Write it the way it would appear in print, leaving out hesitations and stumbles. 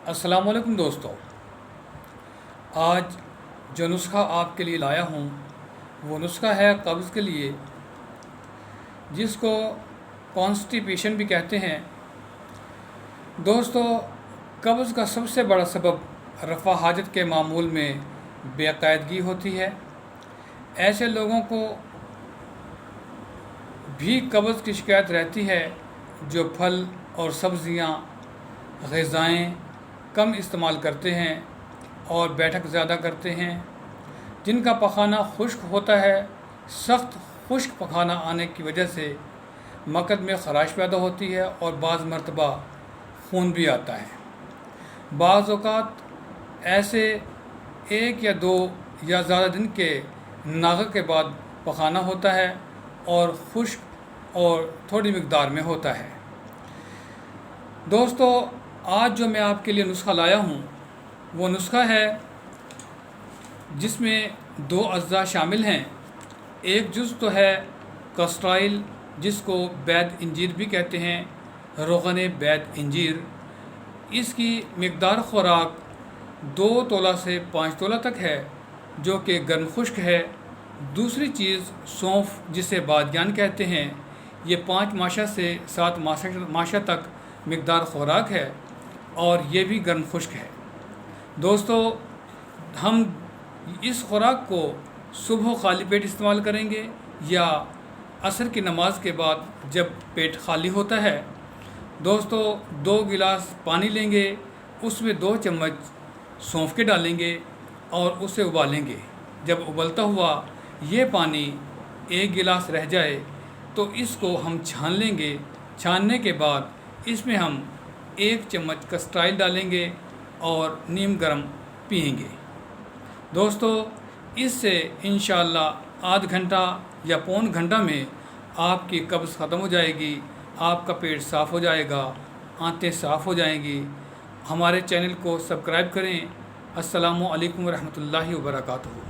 अस्सलाम वालेकुम दोस्तों। आज जो नुस्खा आपके लिए लाया हूँ वो नुस्खा है कब्ज़ के लिए, जिसको कॉन्स्टिपेशन भी कहते हैं। दोस्तों, कब्ज़ का सबसे बड़ा सबब रफ़ा हाजत के मामूल में बेकायदगी होती है। ऐसे लोगों को भी कब्ज़ की शिकायत रहती है जो फल और सब्ज़ियाँ, ग़िज़ाएँ कम इस्तेमाल करते हैं और बैठक ज़्यादा करते हैं, जिनका पखाना खुश्क होता है। सख्त खुश्क पखाना आने की वजह से मकद में ख़राश पैदा होती है और बाज़ मरतबा खून भी आता है। बाज़ औक़ात ऐसे एक या दो या ज़्यादा दिन के नाग़ के बाद पखाना होता है और खुश्क और थोड़ी मिक़दार में होता है। दोस्तों, आज जो मैं आपके लिए नुस्खा लाया हूँ वो नुस्खा है जिसमें दो अज्जा शामिल हैं। एक जुज़ तो है कस्ट्राइल, जिसको बैद इंजीर भी कहते हैं, रोग़न बैद इंजीर। इसकी मिक़दार ख़ुराक 2 तोला से 5 तोला तक है, जो कि गर्म खुश्क है। दूसरी चीज़ सौंफ, जिसे बादयान कहते हैं, ये 5 माशा से 7 माशा तक मिक़दार ख़ुराक है और ये भी गर्म खुश्क है। दोस्तों, हम इस ख़ुराक को सुबह खाली पेट इस्तेमाल करेंगे या असर की नमाज के बाद जब पेट खाली होता है। दोस्तों, 2 गिलास पानी लेंगे, उसमें 2 चम्मच सौंफ के डालेंगे और उसे उबालेंगे। जब उबलता हुआ ये पानी 1 गिलास रह जाए तो इसको हम छान लेंगे। छानने के बाद इसमें हम 1 चम्मच कस्ट्राइल डालेंगे और नीम गर्म पिएंगे। दोस्तों, इससे इंशाअल्लाह आध घंटा या पौन घंटा में आपकी कब्ज़ ख़त्म हो जाएगी, आपका पेट साफ़ हो जाएगा, आंतें साफ़ हो जाएंगी। हमारे चैनल को सब्सक्राइब करें। अस्सलामु अलैकुम रहमतुल्लाहि व बरकातुहू।